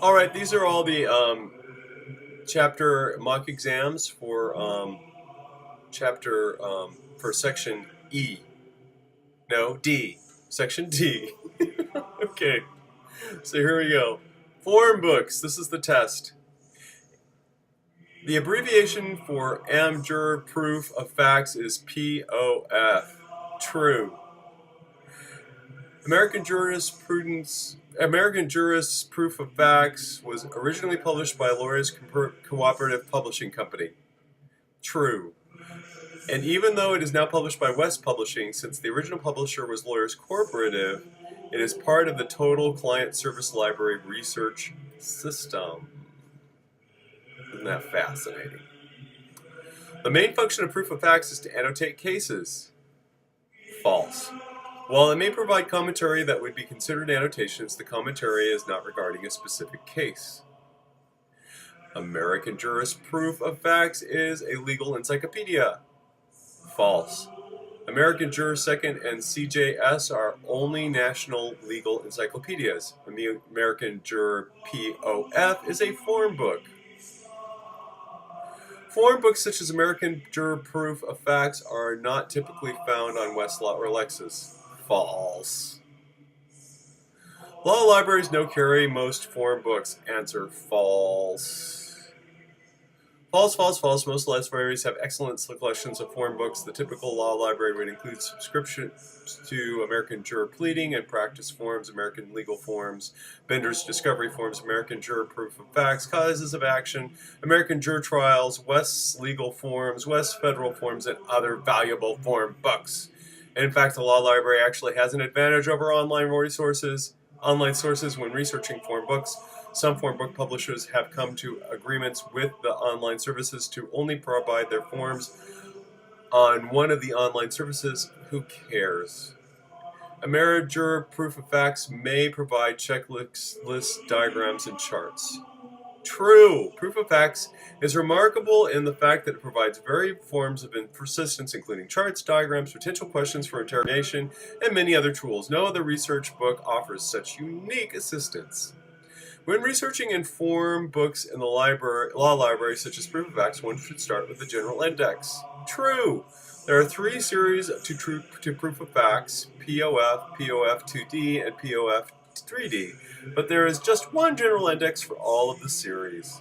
All right, these are all the chapter mock exams for chapter for section E. No, D. Section D. Okay, so here we go. Form books. This is the test. The abbreviation for Amateur Proof of Facts is POF. True. American Jurist's Proof of Facts was originally published by Lawyers Cooperative Publishing Company. True. And even though it is now published by West Publishing, since the original publisher was Lawyers Cooperative, it is part of the Total Client Service Library research system. Isn't that fascinating? The main function of proof of facts is to annotate cases. False. While it may provide commentary that would be considered annotations, the commentary is not regarding a specific case. American Jurist Proof of Facts is a legal encyclopedia. False. American Juror Second and CJS are only national legal encyclopedias. American Juror POF is a form book. Form books such as American Juror Proof of Facts are not typically found on Westlaw or Lexis. False. Law libraries no carry most form books. Answer false. False, false, false. Most libraries have excellent collections of form books. The typical law library would include subscriptions to American Juror Pleading and Practice Forms, American Legal Forms, Bender's Discovery Forms, American Juror Proof of Facts, Causes of Action, American Juror Trials, West's Legal Forms, West's Federal Forms, and other valuable form books. In fact, the law library actually has an advantage over online sources when researching form books. Some form book publishers have come to agreements with the online services to only provide their forms on one of the online services. Who cares? American Juror Proof of Facts may provide checklists, diagrams, and charts. True. Proof of Facts is remarkable in the fact that it provides varied forms of persistence, including charts, diagrams, potential questions for interrogation, and many other tools. No other research book offers such unique assistance. When researching in form books in the law library, such as Proof of Facts, one should start with the general index. True. There are 3 series to Proof of Facts: POF, POF2D, and POF3D, but there is just one general index for all of the series.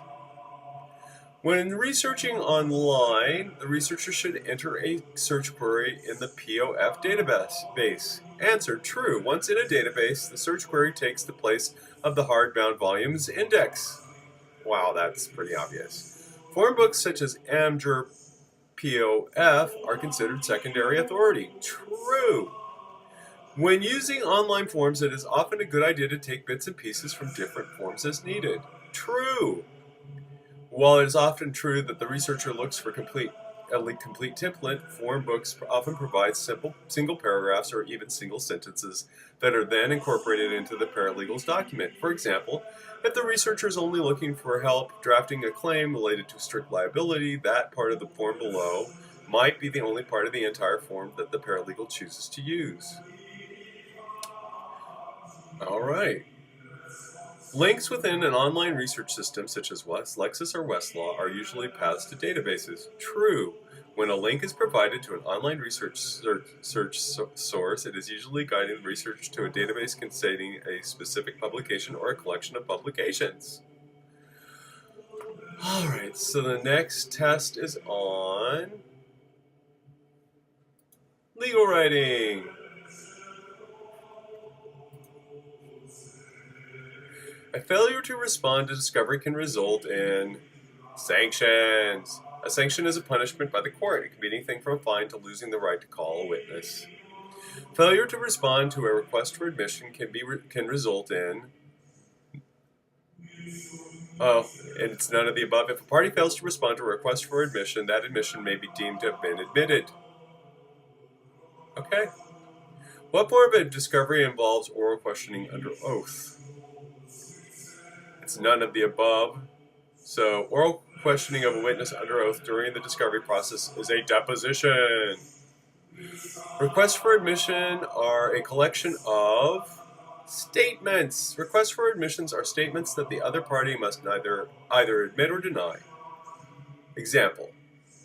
When researching online, the researcher should enter a search query in the POF database. Answer: true. Once in a database, the search query takes the place of the hardbound volumes index. Wow, that's pretty obvious. Form books such as Amateur POF are considered secondary authority. True. When using online forms, it is often a good idea to take bits and pieces from different forms as needed. True. While it is often true that the researcher looks for a complete template, form books often provide simple single paragraphs or even single sentences that are then incorporated into the paralegal's document. For example, if the researcher is only looking for help drafting a claim related to strict liability, that part of the form below might be the only part of the entire form that the paralegal chooses to use. All right. Links within an online research system such as Lexis or Westlaw are usually paths to databases. True. When a link is provided to an online research source, it is usually guiding the research to a database containing a specific publication or a collection of publications. All right, so the next test is on legal writing. A failure to respond to discovery can result in sanctions. A sanction is a punishment by the court. It can be anything from a fine to losing the right to call a witness. Failure to respond to a request for admission can result in and it's none of the above. If a party fails to respond to a request for admission, that admission may be deemed to have been admitted. Okay. What form of discovery involves oral questioning under oath? It's none of the above. So, oral questioning of a witness under oath during the discovery process is a deposition. Requests for admission are a collection of Statements. Requests for admissions are statements that the other party must either admit or deny. Example.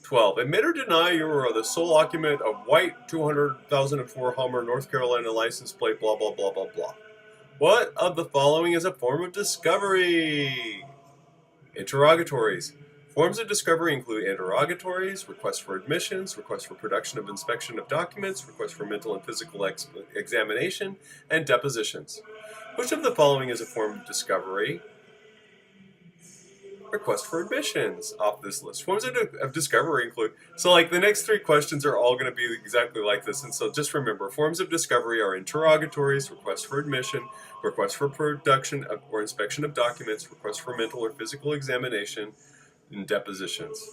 12. Admit or deny you are the sole occupant of white 200,004 Hummer, North Carolina license plate, blah, blah, blah, blah, blah. What of the following is a form of discovery? Interrogatories. Forms of discovery include interrogatories, requests for admissions, requests for production of inspection of documents, requests for mental and physical examination, and depositions. Which of the following is a form of discovery? Request for admissions off this list. Forms of discovery include, so like the next three questions are all going to be exactly like this, and so just remember, forms of discovery are interrogatories, requests for admission, requests for production of, or inspection of documents, requests for mental or physical examination, and depositions.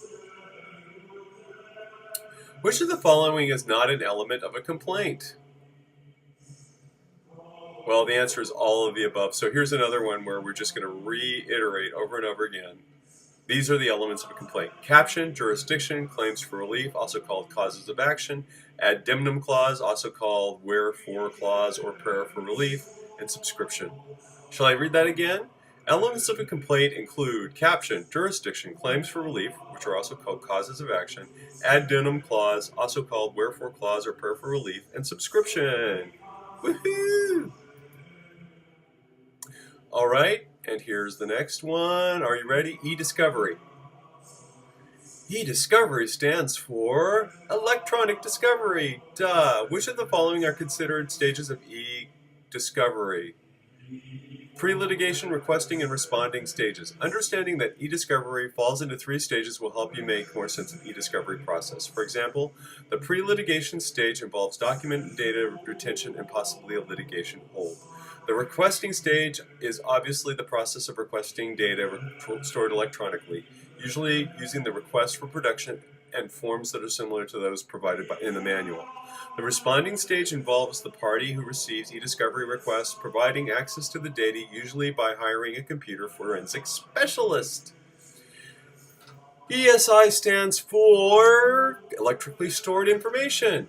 Which of the following is not an element of a complaint? Well, the answer is all of the above. So here's another one where we're just going to reiterate over and over again. These are the elements of a complaint. Caption, jurisdiction, claims for relief, also called causes of action, addendum clause, also called wherefore clause or prayer for relief, and subscription. Shall I read that again? Elements of a complaint include caption, jurisdiction, claims for relief, which are also called causes of action, addendum clause, also called wherefore clause or prayer for relief, and subscription. Woohoo! All right, and here's the next one. Are you ready? E-discovery. E-discovery stands for electronic discovery. Duh. Which of the following are considered stages of e-discovery? Pre-litigation, requesting, and responding stages. Understanding that e-discovery falls into three stages will help you make more sense of the e-discovery process. For example, the pre-litigation stage involves document and data retention and possibly a litigation hold. The requesting stage is obviously the process of requesting data stored electronically, usually using the request for production and forms that are similar to those provided in the manual. The responding stage involves the party who receives e-discovery requests providing access to the data, usually by hiring a computer forensic specialist. ESI stands for electrically stored information.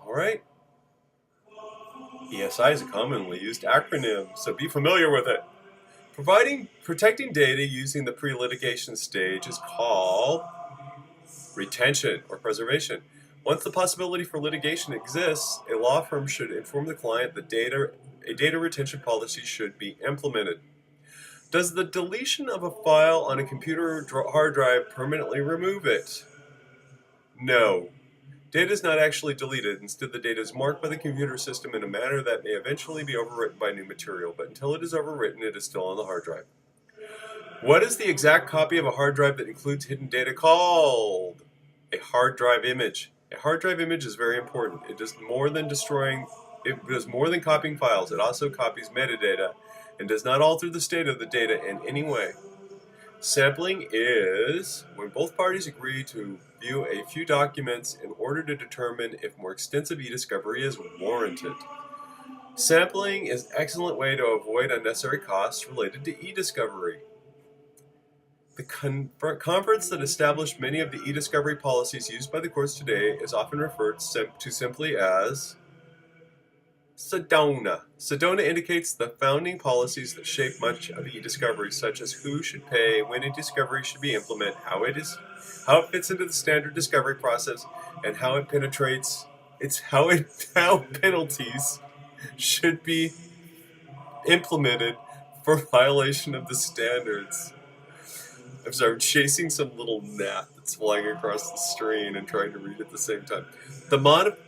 All right. ESI is a commonly used acronym, so be familiar with it. Protecting data using the pre-litigation stage is called retention or preservation. Once the possibility for litigation exists, a law firm should inform the client that a data retention policy should be implemented. Does the deletion of a file on a computer hard drive permanently remove it? No. Data is not actually deleted. Instead, the data is marked by the computer system in a manner that may eventually be overwritten by new material, but until it is overwritten, it is still on the hard drive. What is the exact copy of a hard drive that includes hidden data called? A hard drive image. A hard drive image is very important. It does more than copying files. It also copies metadata and does not alter the state of the data in any way. Sampling is when both parties agree to view a few documents in order to determine if more extensive e-discovery is warranted. Sampling is an excellent way to avoid unnecessary costs related to e-discovery. The conference that established many of the e-discovery policies used by the courts today is often referred to simply as Sedona. Sedona indicates the founding policies that shape much of e-discovery, such as who should pay, when e-discovery should be implemented, how it fits into the standard discovery process, and how penalties should be implemented for violation of the standards. I'm sorry, I'm chasing some little gnat that's flying across the screen and trying to read at the same time.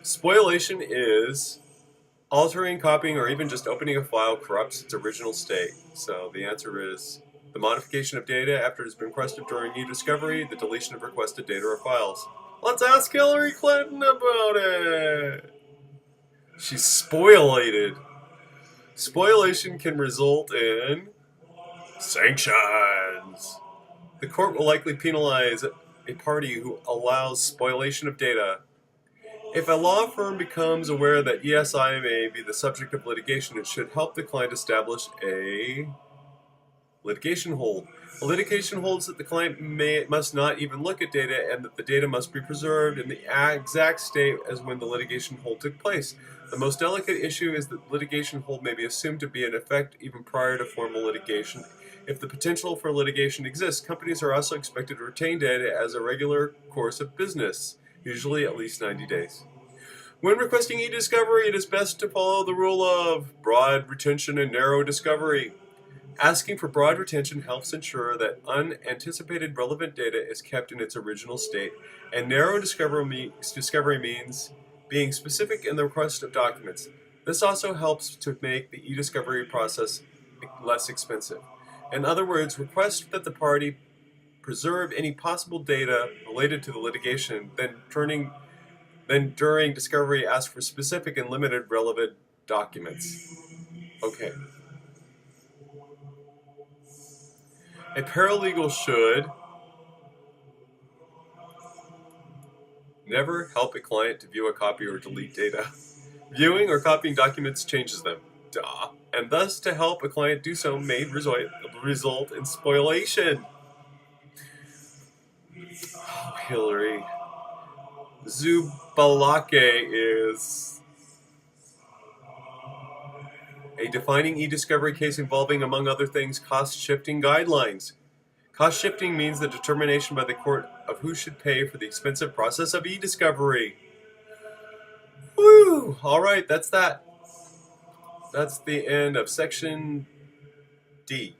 Spoliation is altering, copying, or even just opening a file corrupts its original state. So the answer is the modification of data after it has been requested during e-discovery, the deletion of requested data or files. Let's ask Hillary Clinton about it. She's spoliated. Spoliation can result in sanctions. The court will likely penalize a party who allows spoliation of data. If a law firm becomes aware that ESI may be the subject of litigation, it should help the client establish a litigation hold. A litigation holds that the client must not even look at data and that the data must be preserved in the exact state as when the litigation hold took place. The most delicate issue is that litigation hold may be assumed to be in effect even prior to formal litigation. If the potential for litigation exists, companies are also expected to retain data as a regular course of business, usually at least 90 days. When requesting e-discovery, it is best to follow the rule of broad retention and narrow discovery. Asking for broad retention helps ensure that unanticipated relevant data is kept in its original state, and narrow discovery means being specific in the request of documents. This also helps to make the e-discovery process less expensive. In other words, request that the party preserve any possible data related to the litigation, then during discovery ask for specific and limited relevant documents. Okay. A paralegal should never help a client to view a copy or delete data. Viewing or copying documents changes them. Duh. And thus, to help a client do so may result in spoliation. Oh, Hillary. Zubalake is a defining e-discovery case involving, among other things, cost-shifting guidelines. Cost-shifting means the determination by the court of who should pay for the expensive process of e-discovery. Woo! All right, that's that. That's the end of section D.